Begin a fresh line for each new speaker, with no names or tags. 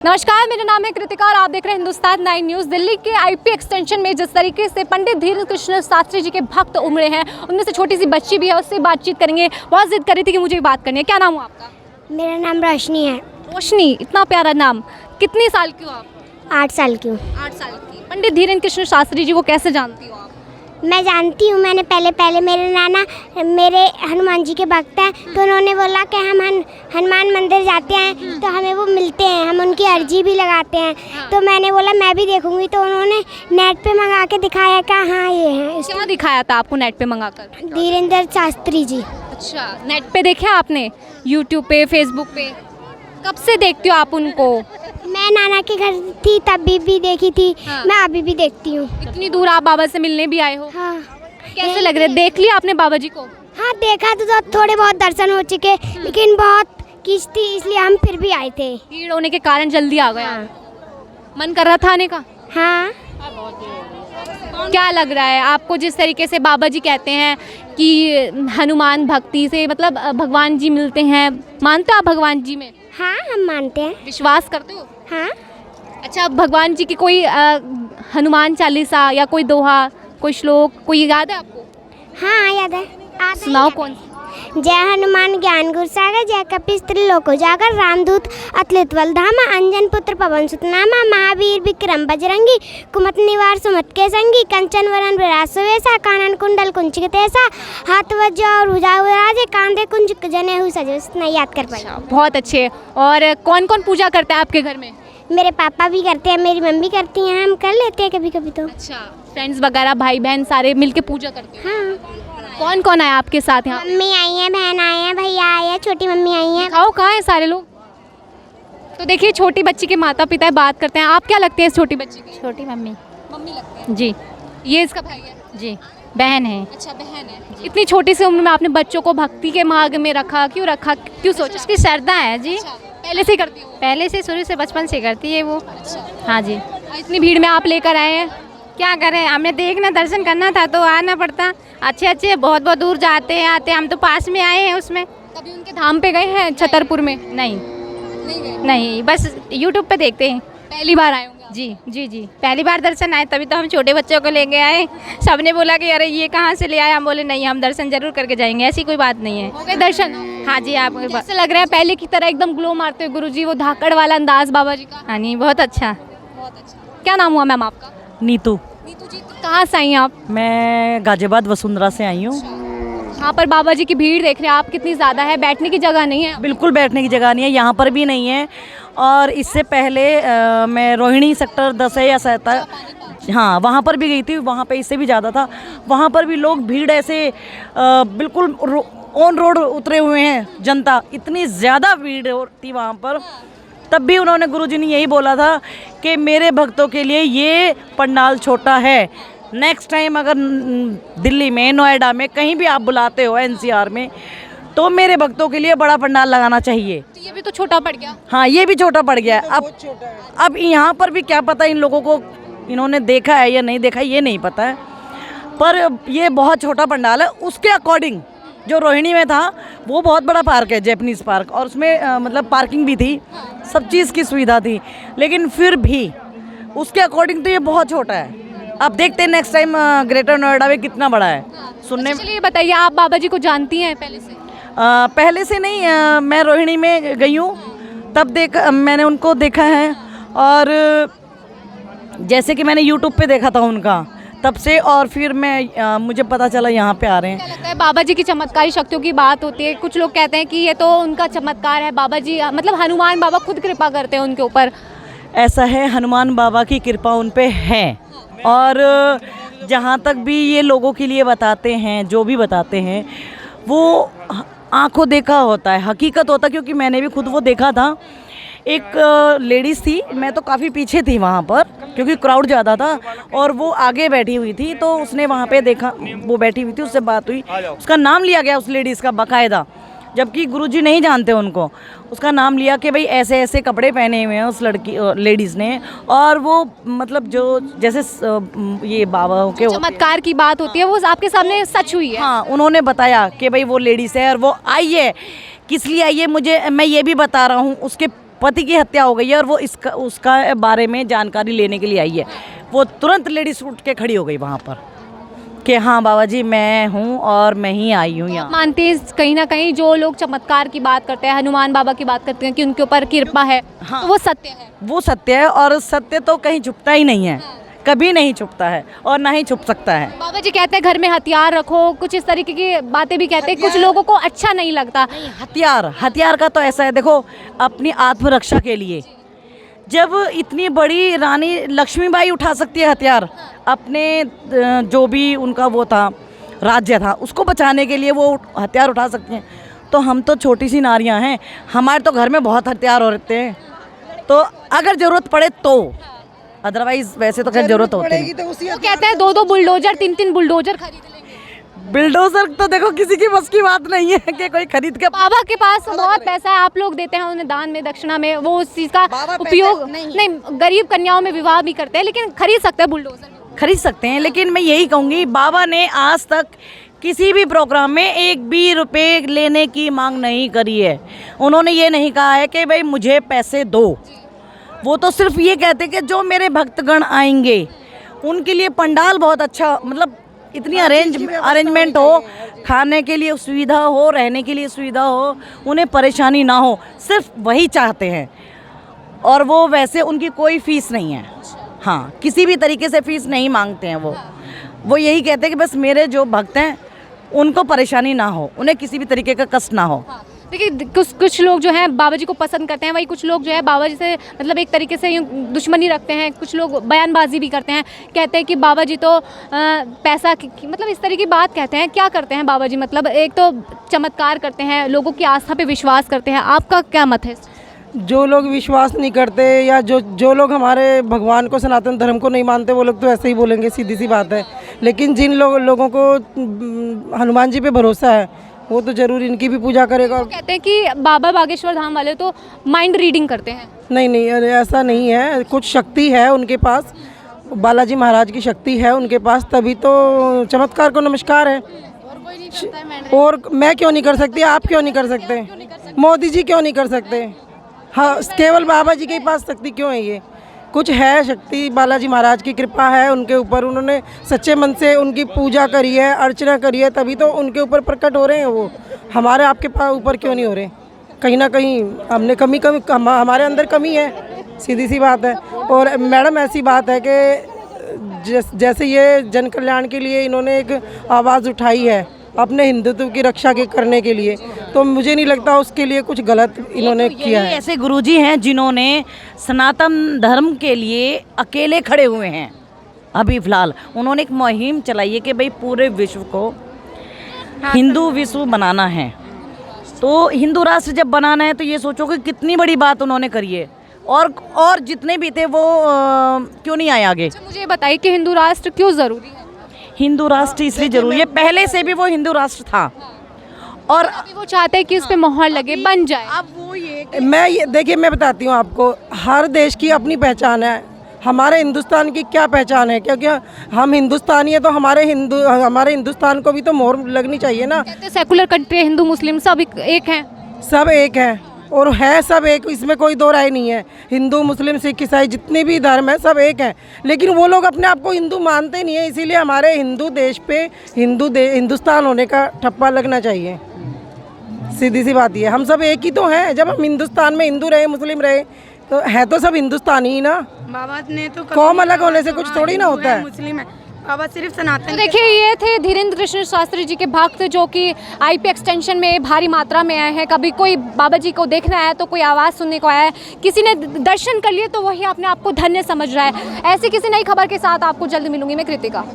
नमस्कार, मेरा नाम है कृतिका और आप देख रहे हैं हिंदुस्तान 9 न्यूज़। दिल्ली के आईपी एक्सटेंशन में जिस तरीके से पंडित धीरेन्द्र कृष्ण शास्त्री जी के भक्त उमड़े हैं, उनमें से छोटी सी बच्ची भी है, उससे बातचीत करेंगे। बहुत जिद कर रही थी कि मुझे बात करनी है। क्या नाम हुआ आपका?
मेरा नाम रोशनी है।
रोशनी, इतना प्यारा नाम। कितनी साल की हो आप?
8 साल की हूँ।
8 साल की। पंडित धीरेन्द्र कृष्ण शास्त्री जी को कैसे जानती हो आप?
मैं जानती हूँ, मैंने पहले मेरे नाना मेरे हनुमान जी के भक्त हैं, तो उन्होंने बोला कि हम हनुमान मंदिर जाते हैं तो हमें वो मिलते हैं, हम उनकी अर्जी भी लगाते हैं। तो मैंने बोला मैं भी देखूंगी, तो उन्होंने नेट पे मंगा के दिखाया कि हाँ ये हैं।
क्या दिखाया था आपको नेट पे मंगा कर?
धीरेन्द्र शास्त्री जी।
अच्छा, नेट पे देखा आपने? यूट्यूब पे, फेसबुक पे? कब से देखती हो आप उनको?
मैं नाना के घर थी तब भी देखी थी।
हाँ।
मैं अभी भी देखती हूँ।
इतनी दूर आप बाबा से मिलने भी आए हो?
हाँ।
कैसे लग रहे? देख लिया आपने बाबा जी को?
हाँ देखा तो थोड़े बहुत दर्शन हो चुके, लेकिन बहुत किस थी इसलिए हम फिर भी आए थे।
भीड़ होने के कारण जल्दी आ गया।
हाँ।
मन कर रहा था आने का?
हाँ।
क्या लग रहा है आपको, जिस तरीके से बाबा जी कहते हैं कि हनुमान भक्ति से मतलब भगवान जी मिलते हैं, मानते हो आप भगवान जी में?
हाँ हम मानते हैं।
विश्वास करते हो?
हाँ।
अच्छा, भगवान जी की कोई हनुमान चालीसा या कोई दोहा, कोई श्लोक कोई याद है आपको?
हाँ याद है।
सुनाओ कौन सा?
जय हनुमान ज्ञान गुर सागर, जय कपीस त्रिलोक उजागर, रामदूत अतुलित बल धामा, अंजन पुत्र पवन सुत नामा, महावीर विक्रम बजरंगी, कुमत निवार सुमत के संगी, कंचन वरन विराज सुवेशा, कानन कुंडल कुंचित तेसा, हाथ वज्र और भुजा राजे, कांधे कुंज जने हुई सजे। इतना याद कर पाई।
बहुत अच्छे। और कौन कौन पूजा करता है आपके घर में?
मेरे पापा भी करते हैं, मेरी मम्मी करती हैं, हम कर लेते हैं कभी कभी। तो
अच्छा, फ्रेंड्स वगैरह भाई बहन सारे मिलके पूजा करते हैं?
हाँ।
कौन कौन आया आपके साथ यहाँ?
मम्मी आई हैं, बहन आई हैं, भैया आए हैं, छोटी मम्मी आई हैं।
दिखाओ कहाँ है सारे लोग। तो देखिए, छोटी बच्ची के माता पिता बात करते हैं। आप क्या लगते हैं इस छोटी बच्ची की?
छोटी मम्मी।
मम्मी लगते हैं
जी
ये इसका भाई है?
जी बहन है।
अच्छा, बहन है। इतनी छोटी सी उम्र में आपने बच्चों को भक्ति के मार्ग में रखा, क्यों रखा, क्यों सोचा?
उसकी श्रद्धा है जी।
अच्छा, पहले से ही करती हूँ?
पहले से शुरू से बचपन से करती है वो।
अच्छा।
हाँ जी।
और इतनी भीड़ में आप लेकर आए हैं?
क्या करें, हमें देखना दर्शन करना था तो आना पड़ता। अच्छे बहुत बहुत दूर जाते हैं आते, हम तो पास में आए हैं उसमें।
कभी उनके धाम पे गए हैं छतरपुर में?
नहीं
नहीं गए।
नहीं, बस यूट्यूब पे देखते हैं।
पहली बार आए होंगे आप?
जी जी जी, पहली बार दर्शन आए, तभी तो हम छोटे बच्चों को लेके आए। सबने बोला कि अरे ये कहाँ से ले आए, हम बोले नहीं हम दर्शन जरूर करके जाएंगे, ऐसी कोई बात नहीं है।
हो गए दर्शन?
हाँ जी। आप
कैसे लग रहा है? पहले की तरह एकदम ग्लो मारते हुए गुरुजी, वो धाकड़ वाला अंदाज बाबा जी का?
हाँ नहीं, बहुत अच्छा।
बहुत अच्छा। क्या नाम हुआ मैम आपका?
नीतू।
नीतू जी, कहाँ से आई हैं आप?
मैं गाजियाबाद वसुंधरा से आई हूँ।
यहाँ पर बाबा जी की भीड़ देख रहे हैं आप, कितनी ज़्यादा है, बैठने की जगह नहीं है?
बिल्कुल बैठने की जगह नहीं है, यहाँ पर भी नहीं है। और इससे पहले मैं रोहिणी सेक्टर 10 है या 7, हाँ वहाँ पर भी गई थी। वहाँ पे इससे भी ज़्यादा था। वहाँ पर भी लोग भीड़ ऐसे बिल्कुल ऑन रोड उतरे हुए हैं, जनता इतनी ज़्यादा भीड़ थी वहाँ पर। तब भी उन्होंने गुरुजी ने यही बोला था कि मेरे भक्तों के लिए ये पंडाल छोटा है, नेक्स्ट टाइम अगर दिल्ली में, नोएडा में, कहीं भी आप बुलाते हो एनसीआर में, तो मेरे भक्तों के लिए बड़ा पंडाल लगाना चाहिए।
तो ये भी तो छोटा पड़ गया।
हाँ ये भी छोटा पड़ गया है। अब यहाँ पर भी क्या पता इन लोगों को, इन्होंने देखा है या नहीं देखा ये नहीं पता है, पर ये बहुत छोटा पंडाल है। उसके अकॉर्डिंग जो रोहिणी में था वो बहुत बड़ा पार्क है, जैपनीज़ पार्क, और उसमें मतलब पार्किंग भी थी, सब चीज़ की सुविधा थी, लेकिन फिर भी उसके अकॉर्डिंग तो ये बहुत छोटा है। अब देखते हैं नेक्स्ट टाइम ग्रेटर नोएडा में कितना बड़ा है। सुनने में
चलिए बताइए, आप बाबा जी को जानती हैं पहले से?
पहले से नहीं, मैं रोहिणी में गई हूँ तब मैंने उनको देखा है, और जैसे कि मैंने यूट्यूब पे देखा था उनका तब से, और फिर मैं मुझे पता चला यहाँ पे आ रहे हैं।
क्या लगता है बाबा जी की चमत्कारी शक्तियों की बात होती है, कुछ लोग कहते हैं कि ये तो उनका चमत्कार है, बाबा जी मतलब हनुमान बाबा खुद कृपा करते हैं उनके ऊपर?
ऐसा है, हनुमान बाबा की कृपा उन पे है, और जहाँ तक भी ये लोगों के लिए बताते हैं, जो भी बताते हैं वो आंखों देखा होता है, हकीकत होता है। क्योंकि मैंने भी खुद वो देखा था। एक लेडीज़ थी, मैं तो काफ़ी पीछे थी वहाँ पर क्योंकि क्राउड ज़्यादा था, और वो आगे बैठी हुई थी, तो उसने वहाँ पे देखा, वो बैठी हुई थी, उससे बात हुई, उसका नाम लिया गया उस लेडीज़ का बाकायदा, जबकि गुरुजी नहीं जानते उनको। उसका नाम लिया कि भाई ऐसे ऐसे कपड़े पहने हुए हैं उस लेडीज़ ने, और वो मतलब जो जैसे ये बाबा के
चमत्कार की बात होती है वो आपके सामने सच हुई है?
हाँ, उन्होंने बताया कि भाई वो लेडीज़ है, और वो आई है, किस लिए आई है, मैं ये भी बता रहा हूँ। उसके पति की हत्या हो गई है और वो उसका बारे में जानकारी लेने के लिए आई है। वो तुरंत लेडीज उठ के खड़ी हो गई वहाँ पर कि हाँ बाबा जी मैं हूँ और मैं ही आई हूँ यहाँ।
मानते हैं कहीं ना कहीं जो लोग चमत्कार की बात करते हैं, हनुमान बाबा की बात करते हैं कि उनके ऊपर कृपा है,
हाँ।
तो वो सत्य है।
वो सत्य है और सत्य तो कहीं छुपता ही नहीं है, कभी नहीं छुपता है और ना ही छुप सकता है।
बाबा जी कहते हैं घर में हथियार रखो, कुछ इस तरीके की बातें भी कहते हैं, कुछ लोगों को अच्छा नहीं लगता।
हथियार का तो ऐसा है, देखो अपनी आत्मरक्षा के लिए जब इतनी बड़ी रानी लक्ष्मीबाई उठा सकती है हथियार, अपने जो भी उनका वो था राज्य था उसको बचाने के लिए वो हथियार उठा सकती हैं, तो हम तो छोटी सी नारियां हैं, हमारे तो घर में बहुत हथियार होते हैं, तो अगर ज़रूरत पड़े तो, अदरवाइज वैसे तो खैर जरूरत होती है।
वो कहते हैं 2-2 बुलडोजर 3-3 बुलडोजर खरीद लेंगे।
बिल्डोजर तो देखो किसी की बस की बात नहीं है कि कोई खरीद के।
बाबा के पास बहुत पैसा है, आप लोग देते हैं उन्हें दान में, दक्षिणा में, वो उस चीज़ का उपयोग नहीं, गरीब कन्याओं में विवाह भी करते हैं, लेकिन खरीद सकते हैं बुलडोजर,
खरीद सकते हैं। लेकिन मैं यही कहूँगी बाबा ने आज तक किसी भी प्रोग्राम में एक भी रुपए लेने की मांग नहीं करी है। उन्होंने ये नहीं कहा है कि भाई मुझे पैसे दो, वो तो सिर्फ ये कहते कि जो मेरे भक्तगण आएंगे उनके लिए पंडाल बहुत अच्छा, मतलब इतनी अरेंजमेंट हो, खाने के लिए सुविधा हो, रहने के लिए सुविधा हो, उन्हें परेशानी ना हो, सिर्फ वही चाहते हैं। और वो वैसे उनकी कोई फ़ीस नहीं है, हाँ किसी भी तरीके से फ़ीस नहीं मांगते हैं वो यही कहते हैं कि बस मेरे जो भक्त हैं उनको परेशानी ना हो, उन्हें किसी भी तरीके का कष्ट ना हो।
देखिए कुछ लोग जो हैं बाबा जी को पसंद करते हैं, वही कुछ लोग जो है बाबा जी से मतलब एक तरीके से यूँ दुश्मनी रखते हैं। कुछ लोग बयानबाजी भी करते हैं, कहते हैं कि बाबा जी तो पैसा मतलब इस तरह की बात कहते हैं। क्या करते हैं बाबा जी? मतलब एक तो चमत्कार करते हैं, लोगों की आस्था पे विश्वास करते हैं, आपका क्या मत है?
जो लोग विश्वास नहीं करते या जो लोग हमारे भगवान को, सनातन धर्म को नहीं मानते, वो लोग तो ऐसे ही बोलेंगे, सीधी सी बात है। लेकिन जिन लोगों को हनुमान जी पे भरोसा है वो तो जरूर इनकी भी पूजा करेगा।
तो कहते हैं कि बाबा बागेश्वर धाम वाले तो माइंड रीडिंग करते हैं।
नहीं अरे ऐसा नहीं है, कुछ शक्ति है उनके पास, बालाजी महाराज की शक्ति है उनके पास, तभी तो चमत्कार को नमस्कार है। और मैं क्यों नहीं कर सकती, आप क्यों नहीं कर सकते, मोदी जी क्यों नहीं कर सकते? हाँ केवल बाबा जी के पास शक्ति क्यों है? ये कुछ है शक्ति, बालाजी महाराज की कृपा है उनके ऊपर, उन्होंने सच्चे मन से उनकी पूजा करी है, अर्चना करी है, तभी तो उनके ऊपर प्रकट हो रहे हैं। वो हमारे आपके ऊपर क्यों नहीं हो रहे? कहीं ना कहीं हमने कमी हमारे अंदर कमी है, सीधी सी बात है। और मैडम ऐसी बात है कि जैसे ये जन कल्याण के लिए इन्होंने एक आवाज़ उठाई है अपने हिंदुत्व की रक्षा करने के लिए, तो मुझे नहीं लगता उसके लिए कुछ गलत इन्होंने किया है।
ऐसे गुरुजी हैं जिन्होंने सनातन धर्म के लिए अकेले खड़े हुए हैं। अभी फिलहाल उन्होंने एक मुहिम चलाई है कि भाई पूरे विश्व को हिंदू विश्व बनाना है, तो हिंदू राष्ट्र जब बनाना है तो ये सोचो कि कितनी बड़ी बात उन्होंने करी है। और जितने भी थे वो क्यों नहीं आए आगे?
मुझे बताइए कि हिंदू राष्ट्र क्यों ज़रूरी है?
हिंदू राष्ट्र इसलिए जरूरी है, पहले से भी वो हिंदू राष्ट्र था और
अभी वो चाहते हैं कि उस पे मोहर लगे, बन जाए।
अब वो
देखिए मैं बताती हूँ आपको, हर देश की अपनी पहचान है। हमारे हिंदुस्तान की क्या पहचान है? क्योंकि हम हिंदुस्तानी है तो हमारे हिंदुस्तान को भी तो मोहर लगनी चाहिए ना।
सेकुलर कंट्री, हिंदू मुस्लिम सब एक हैं,
सब एक हैं और है सब एक, इसमें कोई दो राय नहीं है। हिंदू मुस्लिम सिख ईसाई जितने भी धर्म है सब एक हैं, लेकिन वो लोग अपने आप को हिंदू मानते नहीं है। इसीलिए हमारे हिंदू देश पे हिंदुस्तान होने का ठप्पा लगना चाहिए। सीधी सी बात ये, हम सब एक ही तो हैं। जब हम हिंदुस्तान में हिंदू रहे मुस्लिम रहे तो है तो सब हिंदुस्तानी ही ना।
बाबा ने तो
कौम अलग होने से कुछ थोड़ी ना होता है।
मुस्लिम है, बाबा सिर्फ सनातन।
तो देखिए ये थे धीरेन्द्र कृष्ण शास्त्री जी के भक्त जो कि आईपी एक्सटेंशन में भारी मात्रा में आए हैं। कभी कोई बाबा जी को देखने आया तो कोई आवाज़ सुनने को आया है, किसी ने दर्शन कर लिए तो वही अपने आप को धन्य समझ रहा है। ऐसी किसी नई खबर के साथ आपको जल्द मिलूंगी मैं, कृतिका।